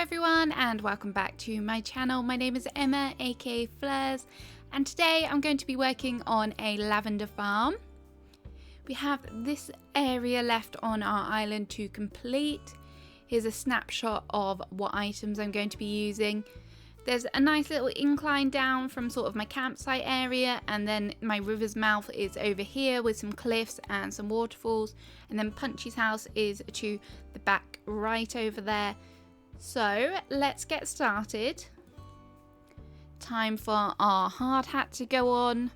everyone and welcome back to my channel. My name is Emma aka Fleurs and today I'm going to be working on a lavender farm. We have this area left on our island to complete. Here's a snapshot of what items I'm going to be using. There's a nice little incline down from sort of my campsite area, and then my river's mouth is over here with some cliffs and some waterfalls, and then Punchy's house is to the back right over there. So let's get started. Time for our hard hat to go on.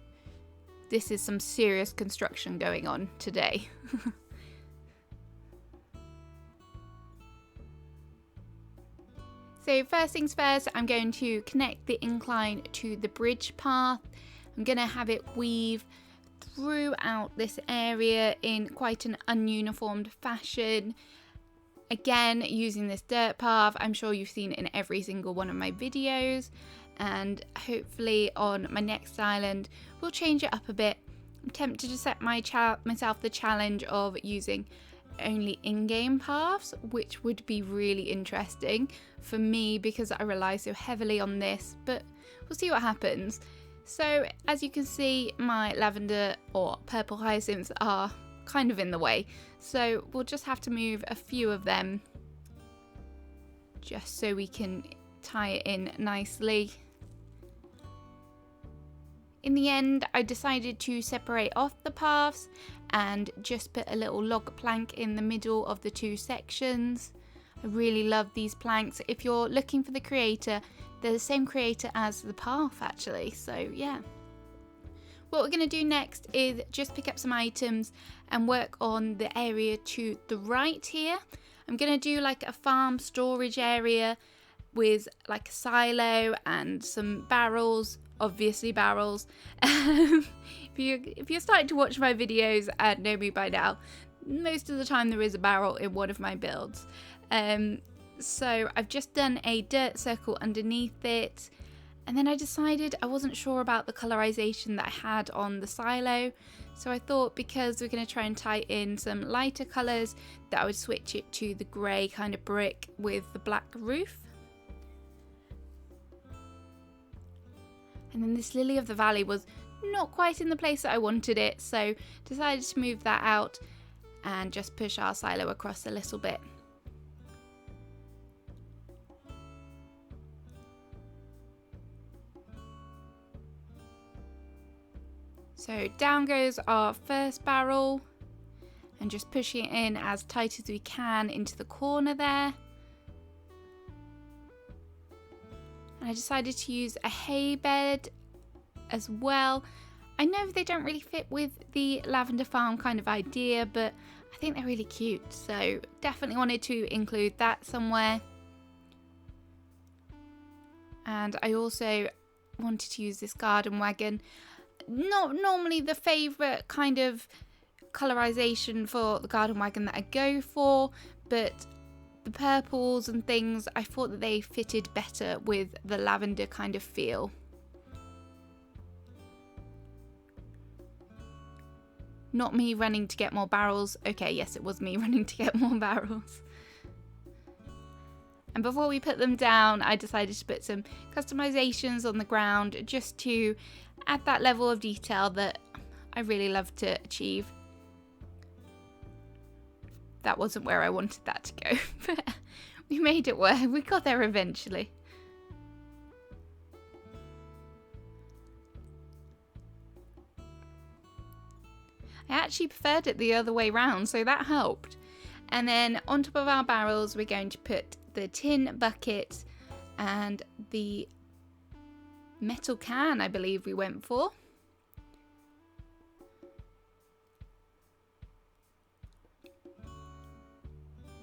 This is some serious construction going on today. So first things first, I'm going to connect the incline to the bridge path. I'm going to have it weave throughout this area in quite an ununiformed fashion. Again, using this dirt path, I'm sure you've seen it in every single one of my videos. And hopefully on my next island, we'll change it up a bit. I'm tempted to set myself the challenge of using only in-game paths, which would be really interesting for me because I rely so heavily on this, but we'll see what happens. So as you can see, my lavender or purple hyacinths are kind of in the way, so we'll just have to move a few of them just so we can tie it in nicely. In the end, I decided to separate off the paths and just put a little log plank in the middle of the two sections. I really love these planks. If you're looking for the creator, they're the same creator as the path actually, so yeah. What we're going to do next is just pick up some items and work on the area to the right here. I'm going to do like a farm storage area with like a silo and some barrels. Obviously barrels. If you're starting to watch my videos and know me by now, most of the time there is a barrel in one of my builds. So I've just done a dirt circle underneath it, and then I decided I wasn't sure about the colorization that I had on the silo, so I thought because we're going to try and tie in some lighter colors that I would switch it to the grey kind of brick with the black roof. And then this lily of the valley was not quite in the place that I wanted it, so decided to move that out and just push our silo across a little bit. So down goes our first barrel and just pushing it in as tight as we can into the corner there. I decided to use a hay bed as well. I know they don't really fit with the lavender farm kind of idea, but I think they're really cute, so definitely wanted to include that somewhere. And I also wanted to use this garden wagon. Not normally the favourite kind of colorization for the garden wagon that I go for, but the purples and things, I thought that they fitted better with the lavender kind of feel. Not me running to get more barrels. Okay, yes, it was me running to get more barrels. And before we put them down, I decided to put some customizations on the ground just to add that level of detail that I really love to achieve. That wasn't where I wanted that to go, but we made it work. We got there eventually. I actually preferred it the other way round, so that helped. And then on top of our barrels, we're going to put the tin bucket and the metal can, I believe we went for.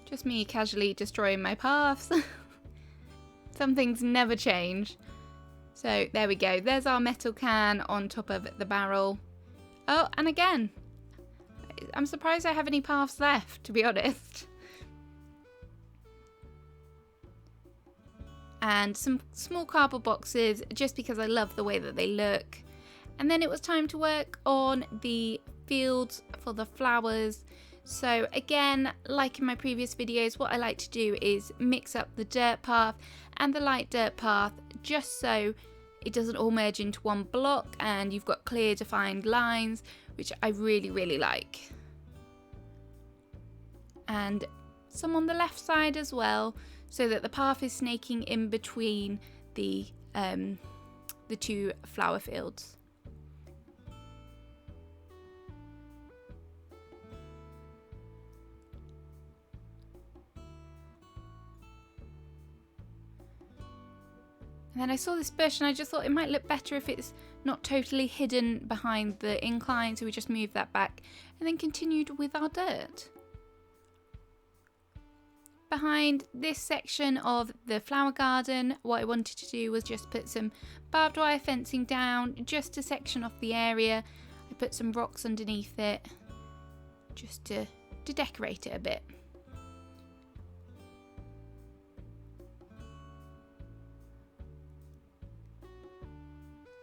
Just me casually destroying my paths. Some things never change. So there we go. There's our metal can on top of the barrel. Oh, and again, I'm surprised I have any paths left, to be honest. And some small cardboard boxes, just because I love the way that they look. And then it was time to work on the fields for the flowers. So again, like in my previous videos, what I like to do is mix up the dirt path and the light dirt path just so it doesn't all merge into one block and you've got clear defined lines, which I really, really like. And some on the left side as well, so that the path is snaking in between the two flower fields. And then I saw this bush and I just thought it might look better if it's not totally hidden behind the incline, so we just moved that back and then continued with our dirt. Behind this section of the flower garden, what I wanted to do was just put some barbed wire fencing down just to section off the area. I put some rocks underneath it just to decorate it a bit.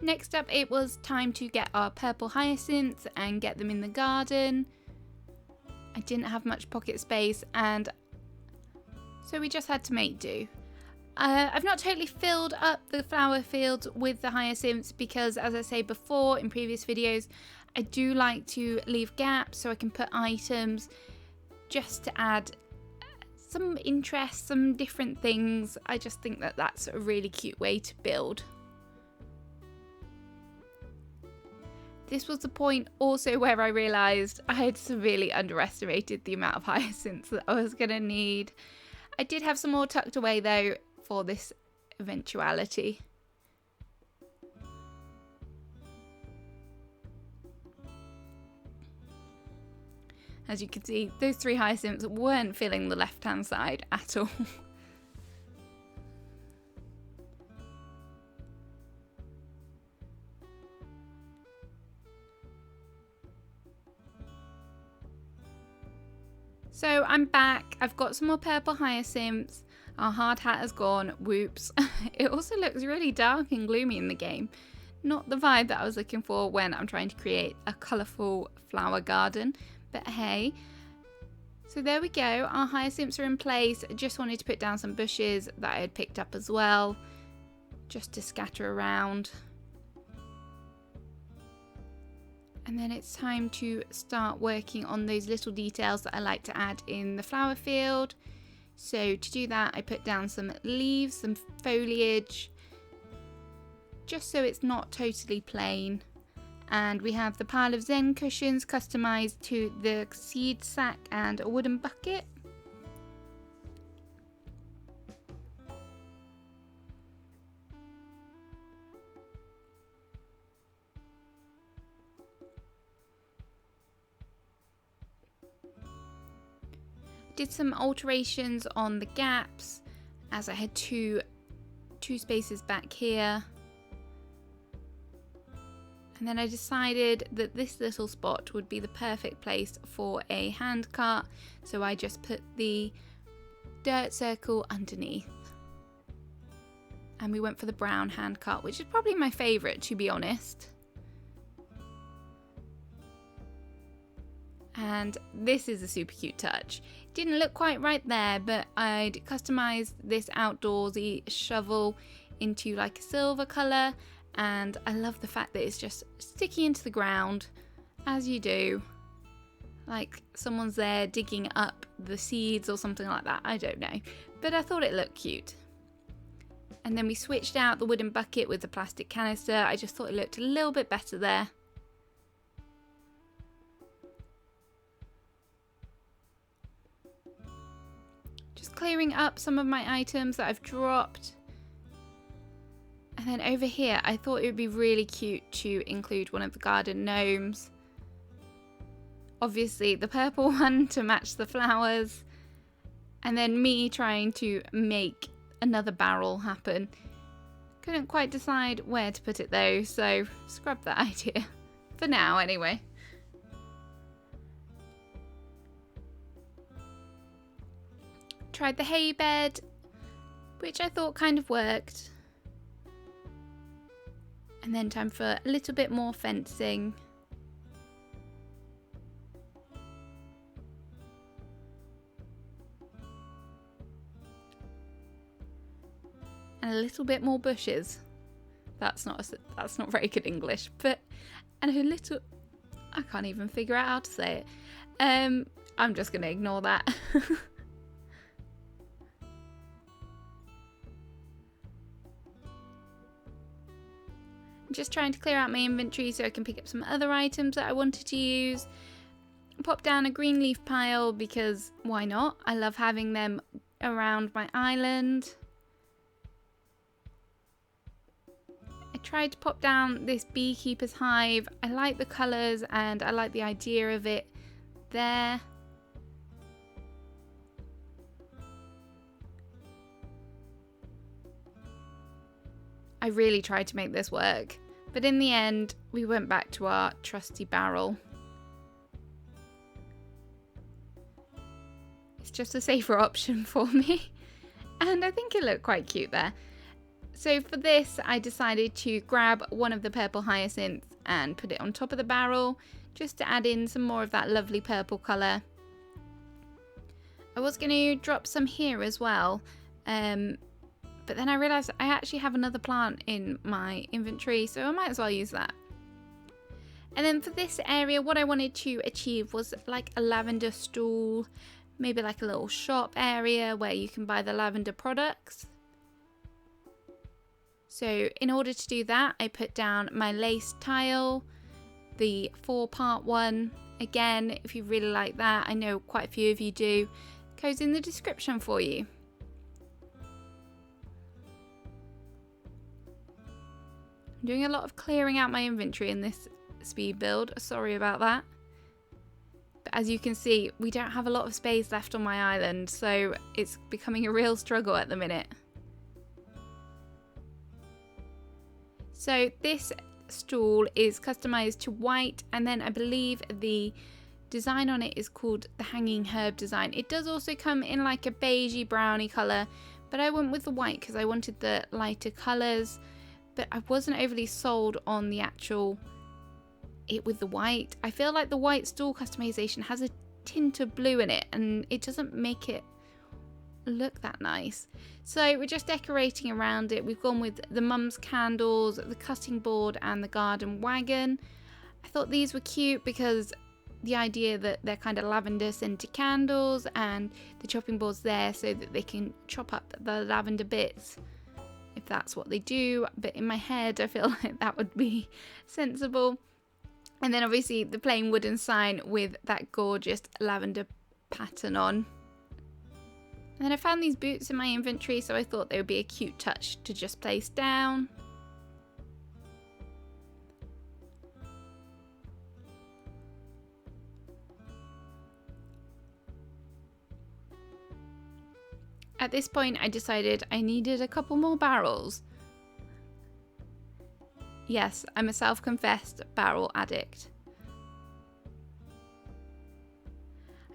Next up, it was time to get our purple hyacinths and get them in the garden. I didn't have much pocket space, and so we just had to make do. I've not totally filled up the flower fields with the hyacinths because, as I say before in previous videos, I do like to leave gaps so I can put items just to add some interest, some different things. I just think that that's a really cute way to build. This was the point also where I realised I had severely underestimated the amount of hyacinths that I was going to need. I did have some more tucked away though for this eventuality. As you can see, those 3 hyacinths weren't filling the left-hand side at all. So I'm back. I've got some more purple hyacinths. Our hard hat has gone. Whoops. It also looks really dark and gloomy in the game. Not the vibe that I was looking for when I'm trying to create a colourful flower garden. But hey. So there we go. Our hyacinths are in place. I just wanted to put down some bushes that I had picked up as well, just to scatter around. And then it's time to start working on those little details that I like to add in the flower field. So to do that, I put down some leaves, some foliage, just so it's not totally plain. And we have the pile of Zen cushions customized to the seed sack and a wooden bucket. Did some alterations on the gaps as I had two spaces back here. And then I decided that this little spot would be the perfect place for a hand cart, so I just put the dirt circle underneath. And we went for the brown hand cart, which is probably my favourite, to be honest. And this is a super cute touch. Didn't look quite right there, but I'd customized this outdoorsy shovel into like a silver colour, and I love the fact that it's just sticking into the ground, as you do. Like someone's there digging up the seeds or something like that, I don't know. But I thought it looked cute. And then we switched out the wooden bucket with the plastic canister. I just thought it looked a little bit better there. Clearing up some of my items that I've dropped. And then over here, I thought it would be really cute to include one of the garden gnomes. Obviously the purple one to match the flowers. And then me trying to make another barrel happen. Couldn't quite decide where to put it though, so scrub that idea. For now anyway. Tried the hay bed, which I thought kind of worked. And then time for a little bit more fencing. and a little bit more bushes. That's not very good English, but and a little, I can't even figure out how to say it. I'm just gonna ignore that. I'm just trying to clear out my inventory so I can pick up some other items that I wanted to use. Pop down a green leaf pile because why not? I love having them around my island. I tried to pop down this beekeeper's hive. I like the colours and I like the idea of it there. I really tried to make this work, but in the end we went back to our trusty barrel. It's just a safer option for me, and I think it looked quite cute there. So for this I decided to grab one of the purple hyacinths and put it on top of the barrel just to add in some more of that lovely purple colour. I was going to drop some here as well, but then I realised I actually have another plant in my inventory, so I might as well use that. And then for this area, what I wanted to achieve was like a lavender stall, maybe like a little shop area where you can buy the lavender products. So in order to do that, I put down my lace tile, the 4-part one. Again, if you really like that, I know quite a few of you do, goes in the description for you. I'm doing a lot of clearing out my inventory in this speed build, sorry about that. But as you can see, we don't have a lot of space left on my island, so it's becoming a real struggle at the minute. So this stool is customized to white, and then I believe the design on it is called the hanging herb design. It does also come in like a beigey browny colour, but I went with the white because I wanted the lighter colours. But I wasn't overly sold on the actual it with the white. I feel like the white stool customization has a tint of blue in it and it doesn't make it look that nice. So we're just decorating around it. We've gone with the mum's candles, the cutting board and the garden wagon. I thought these were cute because the idea that they're kind of lavender scented candles and the chopping board's there so that they can chop up the lavender bits if that's what they do, but in my head I feel like that would be sensible. And then obviously the plain wooden sign with that gorgeous lavender pattern on. And then I found these boots in my inventory, so I thought they would be a cute touch to just place down. At this point I decided I needed a couple more barrels. Yes, I'm a self-confessed barrel addict.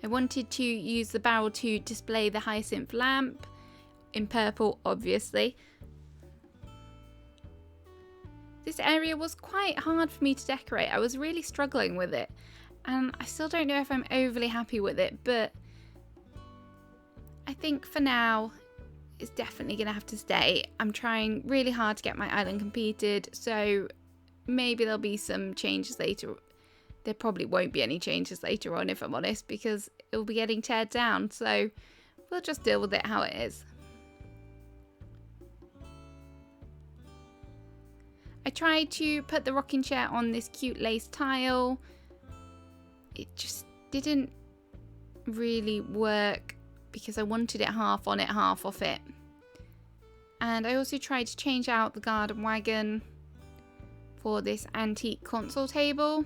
I wanted to use the barrel to display the hyacinth lamp, in purple obviously. This area was quite hard for me to decorate. I was really struggling with it, and I still don't know if I'm overly happy with it, but I think for now it's definitely going to have to stay. I'm trying really hard to get my island completed, so maybe there'll be some changes later. There probably won't be any changes later on, if I'm honest, because it'll be getting teared down, so we'll just deal with it how it is. I tried to put the rocking chair on this cute lace tile. It just didn't really work because I wanted it half on it, half off it. And I also tried to change out the garden wagon for this antique console table,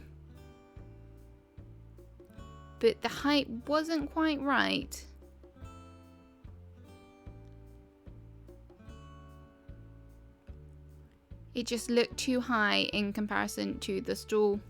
but the height wasn't quite right. It just looked too high in comparison to the stool.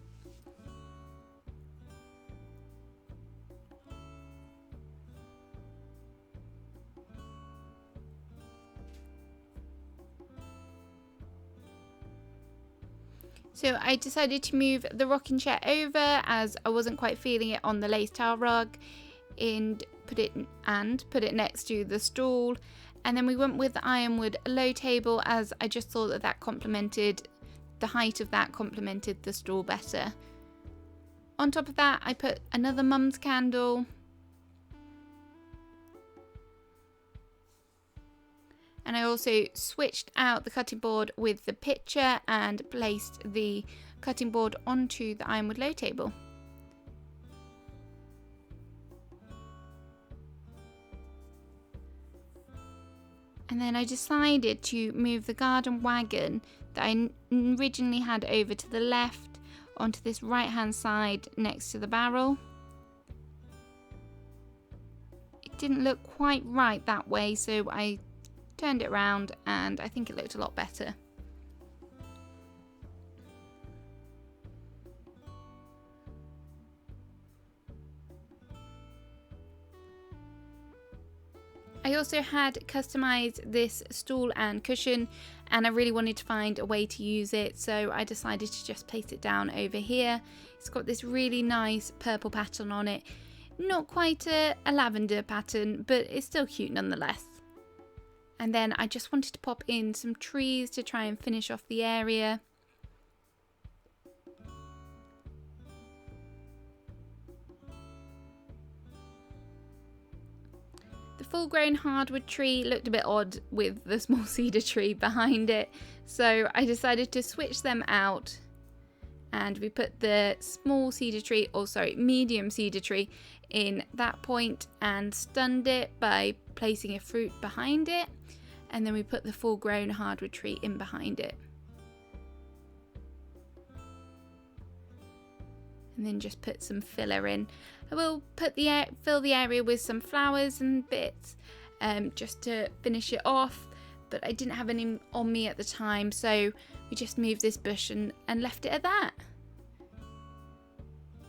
So I decided to move the rocking chair over as I wasn't quite feeling it on the lace tile rug, and put it next to the stool. And then we went with the ironwood low table, as I just thought that complemented, the height of that complemented the stool better. On top of that, I put another mum's candle. And I also switched out the cutting board with the picture and placed the cutting board onto the ironwood low table. And then I decided to move the garden wagon that I originally had over to the left onto this right hand side next to the barrel. It didn't look quite right that way, so I turned it around and I think it looked a lot better. I also had customized this stool and cushion, and I really wanted to find a way to use it, so I decided to just place it down over here. It's got this really nice purple pattern on it. Not quite a lavender pattern, but it's still cute nonetheless. And then I just wanted to pop in some trees to try and finish off the area. The full-grown hardwood tree looked a bit odd with the small cedar tree behind it, so I decided to switch them out, and we put the medium cedar tree in that point and stunned it by placing a fruit behind it, and then we put the full-grown hardwood tree in behind it. And then just put some filler in. I will fill the area with some flowers and bits just to finish it off, but I didn't have any on me at the time, so we just moved this bush and left it at that.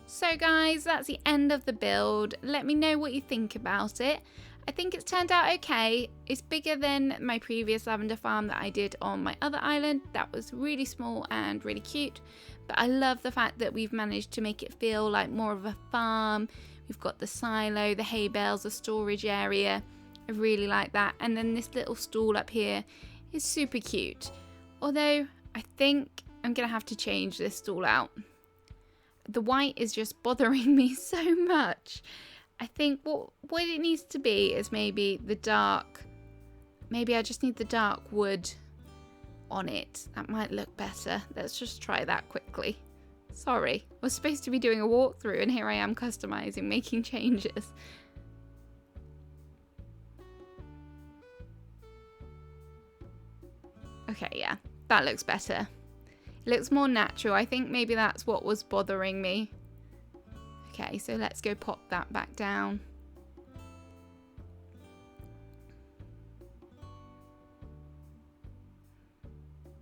So guys, that's the end of the build. Let me know what you think about it. I think it's turned out okay. It's bigger than my previous lavender farm that I did on my other island. That was really small and really cute. But I love the fact that we've managed to make it feel like more of a farm. We've got the silo, the hay bales, the storage area. I really like that. And then this little stool up here is super cute. Although I think I'm going to have to change this stool out. The white is just bothering me so much. I think what it needs to be is maybe the dark. Maybe I just need the dark wood on it. That might look better. Let's just try that quickly. Sorry, I was supposed to be doing a walkthrough and here I am customizing, making changes. Okay, yeah, that looks better. It looks more natural. I think maybe that's what was bothering me. Okay, so let's go pop that back down.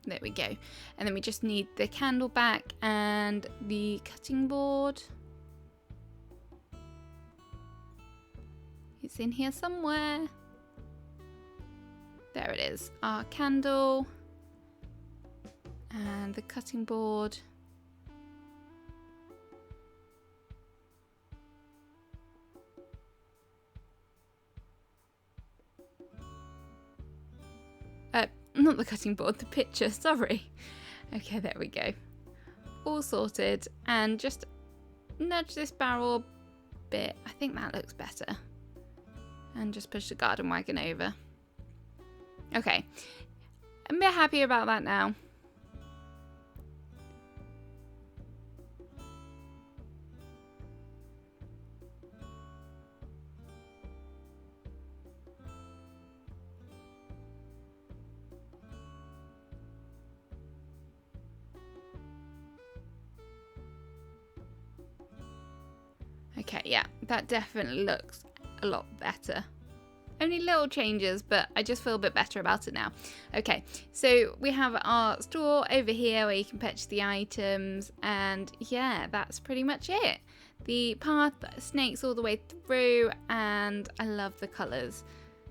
There we go. And then we just need the candle back and the cutting board. It's in here somewhere. There it is. Our candle and the cutting board. Not the cutting board, the picture, sorry. Okay, there we go. All sorted, and just nudge this barrel a bit. I think that looks better. And just push the garden wagon over. Okay, I'm a bit happier about that now. Okay, yeah, that definitely looks a lot better. Only little changes, but I just feel a bit better about it now. Okay, so we have our store over here where you can purchase the items, and yeah, that's pretty much it. The path snakes all the way through, and I love the colours.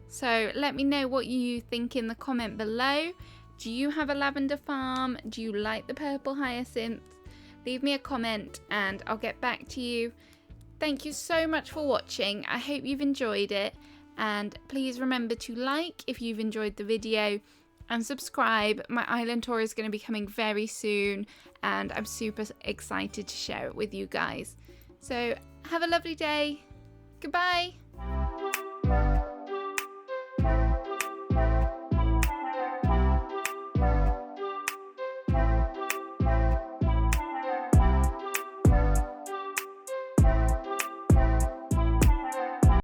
So let me know what you think in the comment below. Do you have a lavender farm? Do you like the purple hyacinths? Leave me a comment and I'll get back to you. Thank you so much for watching. I hope you've enjoyed it, And please remember to like if you've enjoyed the video and subscribe. My island tour is going to be coming very soon and I'm super excited to share it with you guys. So have a lovely day. Goodbye.